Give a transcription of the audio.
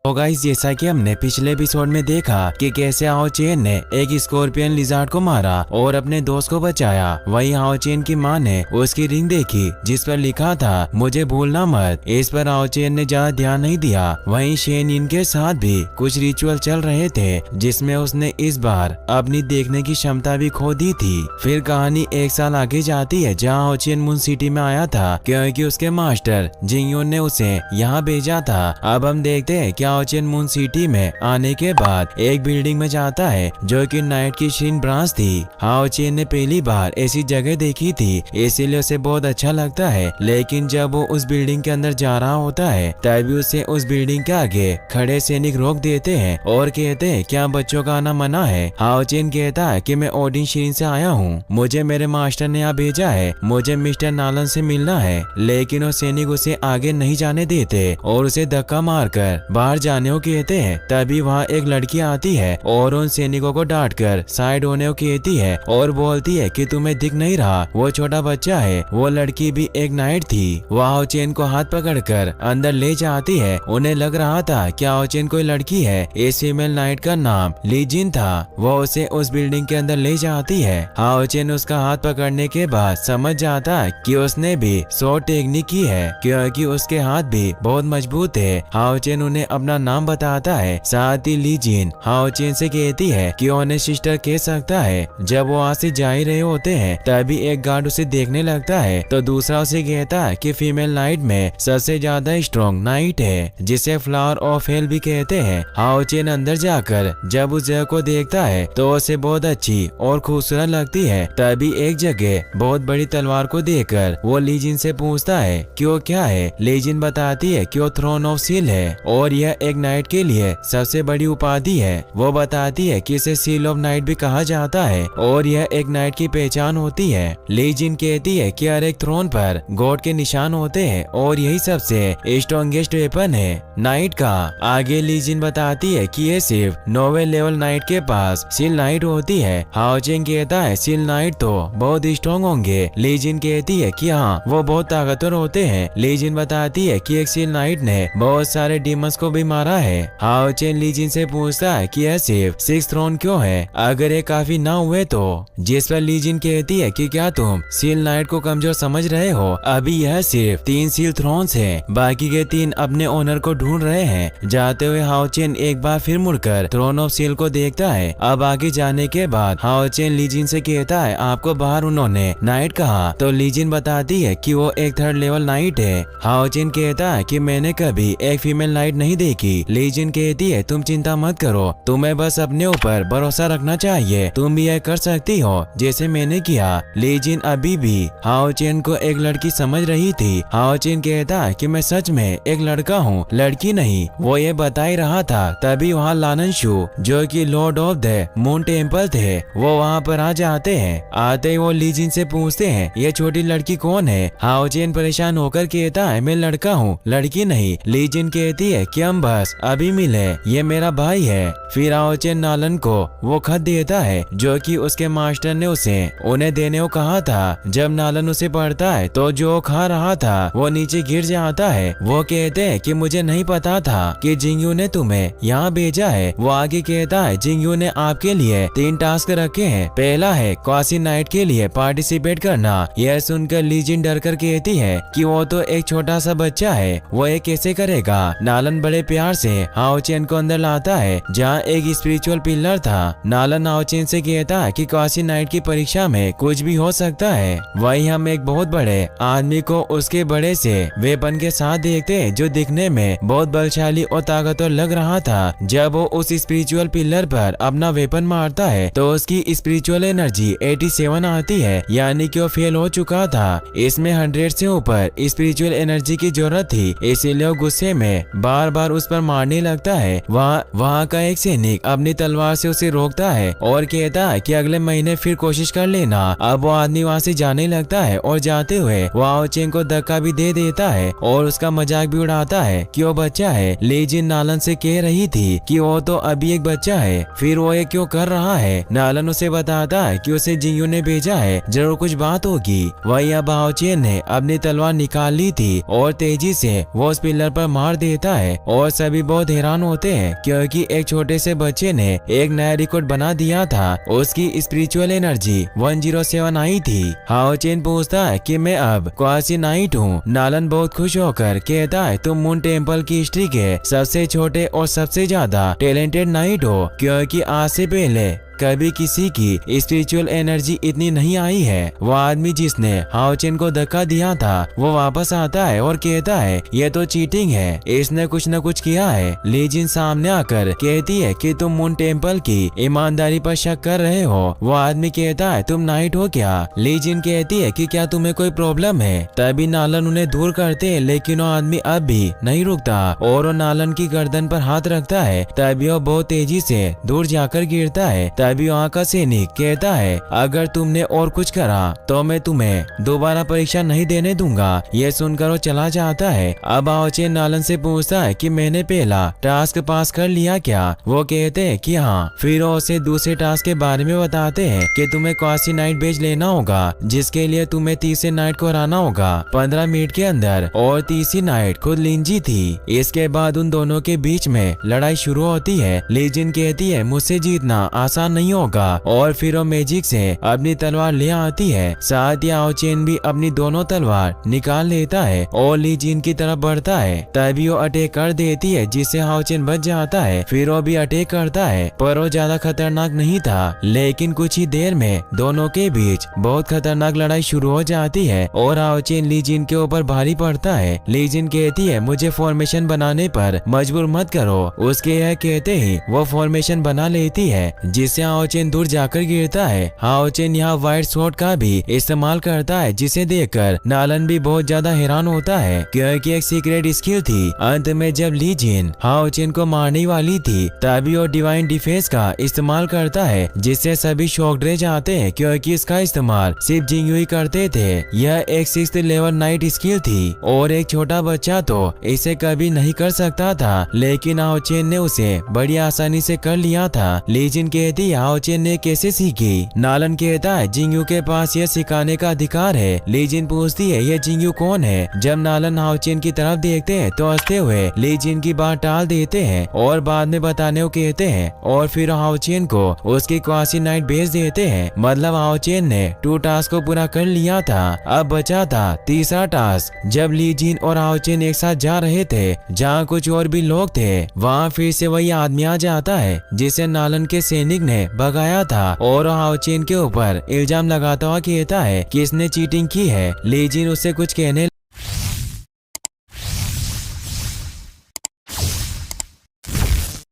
तो गाइस, जैसा कि हमने पिछले एपिसोड में देखा कि कैसे हाओ चेन ने एक स्कॉर्पियन लिजार्ड को मारा और अपने दोस्त को बचाया। वहीं हाओ चेन की मां ने उसकी रिंग देखी जिस पर लिखा था मुझे भूलना मत। इस पर हाओ चेन ने ज्यादा ध्यान नहीं दिया। वहीं शेन इन के साथ भी कुछ रिचुअल चल रहे थे जिसमें उसने इस बार अपनी देखने की क्षमता भी खो दी थी। फिर कहानी एक साल आगे जाती है जहाँ हाओ चेन मून सिटी में आया था क्योंकि उसके मास्टर जिंगयून ने उसे यहाँ भेजा था। अब हम देखते हैं क्या हाओ चेन मून सिटी में आने के बाद एक बिल्डिंग में जाता है जो कि नाइट की शीन ब्रांच थी। हाओ चेन ने पहली बार ऐसी जगह देखी थी इसीलिए उसे बहुत अच्छा लगता है, लेकिन जब वो उस बिल्डिंग के अंदर जा रहा होता है तभी उसे उस बिल्डिंग के आगे खड़े सैनिक रोक देते हैं और कहते हैं क्या बच्चों का आना मना है। हाओ चेन कहता है कि मैं ओडिन शीन से आया हूँ, मुझे मेरे मास्टर ने यहाँ भेजा है, मुझे मिस्टर नालन से मिलना है। लेकिन वो सैनिक उसे आगे नहीं जाने देते और उसे धक्का मारकर बाहर जाने को कहते हैं। तभी वहाँ एक लड़की आती है और उन सैनिकों को डांटकर साइड होने को कहती है और बोलती है कि तुम्हें दिख नहीं रहा वो छोटा बच्चा है। वो लड़की भी एक नाइट थी। वो हाओ चेन को हाथ पकड़कर अंदर ले जाती है। उन्हें लग रहा था कि हाओ चेन कोई लड़की है। इस फीमेल नाइट का नाम ली जिन था। वो उसे उस बिल्डिंग के अंदर ले जाती है। हाओ चेन उसका हाथ पकड़ने के बाद समझ जाता है कि उसने भी शॉर्ट टेक्निक की है क्योंकि उसके हाथ भी बहुत मजबूत है। हाओ चेन उन्हें अपना नाम बताता है। साथ ही ली जिन हाओ चेन से कहती है कि उन्हें सिस्टर कह सकता है। जब वो वहाँ से जा ही रहे होते हैं तभी एक गार्ड उसे देखने लगता है तो दूसरा उसे कहता है कि फीमेल नाइट में सबसे ज्यादा स्ट्रॉन्ग नाइट है जिसे फ्लावर ऑफ हेल भी कहते हैं। हाओ चेन अंदर जाकर जब उस जगह को देखता है तो उसे बहुत अच्छी और खूबसूरत लगती है। तभी एक जगह बहुत बड़ी तलवार को देखकर वो ली जिन से पूछता है कि वो क्या है। ली जिन बताती है कि वो थ्रोन ऑफ सील है और यह एक नाइट के लिए सबसे बड़ी उपाधि है। वो बताती है कि इसे सील ऑफ नाइट भी कहा जाता है और यह एक नाइट की पहचान होती है। ली जिन कहती है कि हर एक थ्रोन पर गॉड के निशान होते हैं और यही सबसे स्ट्रॉन्गेस्ट वेपन है नाइट का। आगे ली जिन बताती है कि ये सिर्फ 9वें लेवल नाइट के पास सील नाइट होती है। हाओ चेन कहता है सील नाइट तो बहुत स्ट्रॉन्ग होंगे। ली जिन कहती है कि हाँ वो बहुत ताकतवर होते हैं। ली जिन बताती है कि एक सील नाइट ने बहुत सारे डीमंस को भी मारा है। हाओ चेन ली जिन से पूछता है कि यह सिर्फ 6 थ्रोन क्यों है, अगर ये काफी ना हुए तो। जिस पर ली जिन कहती है कि क्या तुम सील नाइट को कमजोर समझ रहे हो, अभी यह सिर्फ 3 सील थ्रोन्स हैं, बाकी के 3 अपने ओनर को ढूंढ रहे हैं। जाते हुए हाओ चेन एक बार फिर मुड़कर थ्रोन ऑफ सील को देखता है। अब आगे जाने के बाद हाओ चेन ली जिन से कहता है आपको बाहर उन्होंने नाइट कहा तो ली जिन बताती है कि वो एक 3rd लेवल नाइट है। हाओ चेन कहता है कि मैंने कभी एक फीमेल नाइट नहीं देखी। ली जिन कहती है तुम चिंता मत करो, तुम्हें बस अपने ऊपर भरोसा रखना चाहिए, तुम भी यह कर सकती हो जैसे मैंने किया। ली जिन अभी भी हाओ चेन को एक लड़की समझ रही थी। हाओ चेन कहता है कि मैं सच में एक लड़का हूँ, लड़की नहीं। वो ये बता ही रहा था तभी वहाँ लानन शू जो कि Lord of the moon temple थे वो वहाँ पर आ जाते हैं। आते ही वो ली जिन से पूछते हैं ये छोटी लड़की कौन है। हाओ चेन परेशान होकर कहता है मैं लड़का हूँ, लड़की नहीं। ली जिन कहती है कि हम बस अभी मिले, ये मेरा भाई है। फिर हाओ चेन नालन को वो खत देता है जो कि उसके मास्टर ने उसे उन्हें देने को कहा था। जब नालन उसे पढ़ता है तो जो खा रहा था वो नीचे गिर जाता है। वो कहते हैं कि मुझे नहीं पता था कि जिंगयू ने तुम्हें यहाँ भेजा है। वो आगे कहता है जिंगयू ने आपके लिए 3 टास्क रखे हैं, पहला है क्वासी नाइट के लिए पार्टिसिपेट करना। यह सुनकर ली जिन डर कर कहती है कि वो तो एक छोटा सा बच्चा है, वो ये कैसे करेगा। नालन बड़े प्यार से हाओ चेन को अंदर लाता है जहाँ एक स्पिरिचुअल पिलर था। नालन हाओ चेन से कहता है कि क्वासी नाइट की परीक्षा में कुछ भी हो सकता है। वहीं हम एक बहुत बड़े आदमी को उसके बड़े से वेपन के साथ देखते हैं जो दिखने में बहुत बलशाली और ताकतवर लग रहा था। जब वो उस स्पिरिचुअल पिलर पर अपना वेपन मारता है तो उसकी स्पिरिचुअल एनर्जी 87 आती है, यानी कि वो फेल हो चुका था। इसमें 100 से ऊपर स्पिरिचुअल एनर्जी की जरूरत थी, इसीलिए वो गुस्से में बार बार उस पर मारने लगता है। वहाँ का एक सैनिक अपनी तलवार से उसे रोकता है और कहता है कि अगले महीने फिर कोशिश कर लेना। अब वो आदमी वहाँ से जाने लगता है और जाते हुए वो हाओ चेन को धक्का भी दे देता है और उसका मजाक भी उड़ाता है कि वो बच्चा है। ली जिन नालन से कह रही थी कि वो तो अभी एक बच्चा है, फिर वो ये क्यों कर रहा है। नालन उसे बताता है कि उसे जिंगयू ने भेजा है, जरूर कुछ बात होगी। वही अब हाओ चेन ने अपनी तलवार निकाल ली थी और तेजी से वो उस पिलर पर मार देता है और सभी बहुत हैरान होते हैं क्योंकि एक छोटे से बच्चे ने एक नया रिकॉर्ड बना दिया था। उसकी स्पिरिचुअल एनर्जी 107 आई थी। हाओ चेन पूछता है कि मैं अब क्वासी नाइट हूँ। नालन बहुत खुश होकर कहता है तुम मून टेम्पल की हिस्ट्री के सबसे छोटे और सबसे ज्यादा टैलेंटेड नाइट हो, क्योंकि आज से पहले कभी किसी की स्पिरिचुअल एनर्जी इतनी नहीं आई है। वो आदमी जिसने हाओ चेन को धक्का दिया था वो वापस आता है और कहता है ये तो चीटिंग है, इसने कुछ न कुछ किया है। ली जिन सामने आकर कहती है कि तुम मून टेम्पल की ईमानदारी पर शक कर रहे हो। वो आदमी कहता है तुम नाइट हो क्या? ली जिन कहती है कि क्या तुम्हें कोई प्रॉब्लम है? तभी नालन उन्हें दूर करते है, लेकिन वो आदमी अब भी नहीं रुकता और वो नालन की गर्दन पर हाथ रखता है। तभी वो बहुत तेजी से दूर जाकर गिरता है। तभी वहाँ का सैनिक कहता है अगर तुमने और कुछ करा तो मैं तुम्हें दोबारा परीक्षा नहीं देने दूंगा। ये सुनकर वो चला जाता है। अब हाओ चेन नालन से पूछता है कि मैंने पहला टास्क पास कर लिया क्या? वो कहते हैं कि हाँ। फिर वो उसे दूसरे टास्क के बारे में बताते हैं कि तुम्हें क्वासी नाइट बेज लेना होगा, जिसके लिए तुम्हें तीसरे नाइट को हराना होगा 15 मिनट के अंदर। और तीसरी नाइट खुद लिंजी थी। इसके बाद उन दोनों के बीच में लड़ाई शुरू होती है। लीजिन कहती है मुझसे जीतना आसान नहीं होगा और फिर वो मैजिक से अपनी तलवार ले आती है। साथ ही हाओ चेन भी अपनी दोनों तलवार निकाल लेता है और ली जिन की तरफ बढ़ता है। तभी वो अटैक कर देती है जिससे हाओ चेन बच जाता है। फिर वो भी अटैक करता है पर वो ज्यादा खतरनाक नहीं था। लेकिन कुछ ही देर में दोनों के बीच बहुत खतरनाक लड़ाई शुरू हो जाती है और हाओ चेन ली जिन के ऊपर भारी पड़ता है। ली जिन कहती है मुझे फॉर्मेशन बनाने पर मजबूर मत करो। उसके यह कहते ही वो फॉर्मेशन बना लेती है जिससे हाओ चेन दूर जाकर गिरता है। हाओ चेन यहाँ व्हाइट स्वॉर्ड का भी इस्तेमाल करता है जिसे देखकर नालन भी बहुत ज्यादा हैरान होता है क्योंकि एक सीक्रेट स्किल थी। अंत में जब ली जिन हाओ चेन को मारने वाली थी तभी वो डिवाइन डिफेंस का इस्तेमाल करता है जिससे सभी शॉक्ड रह जाते हैं क्योंकि इसका इस्तेमाल सिर्फ जिंगयू ही करते थे। यह एक 6th लेवल नाइट स्किल थी और एक छोटा बच्चा तो इसे कभी नहीं कर सकता था, लेकिन हाओ चेन ने उसे बड़ी आसानी से कर लिया था। ली जिन कहती है हाओ चेन ने कैसे सीखी? नालन कहता है जिंगयू के पास यह सिखाने का अधिकार है। ली जिन पूछती है ये जिंगयू कौन है? जब नालन हाओ चेन की तरफ देखते हैं तो हंसते हुए ली जिन की बात टाल देते हैं और बाद में बताने को कहते हैं और फिर हाओ चेन को उसकी क्वासी नाइट भेज देते हैं। मतलब हाओ चेन ने 2 टास्क को पूरा कर लिया था। अब बचा था तीसरा टास्क। जब ली जिन और हाओ चेन एक साथ जा रहे थे जहाँ कुछ और भी लोग थे, वहाँ फिर से वही आदमी आ जाता है जिसे नालन के सैनिक ने भगाया था और हाओ चेन के ऊपर इल्जाम लगाता हुआ कहता है कि इसने चीटिंग की है। ली जिन उससे कुछ कहने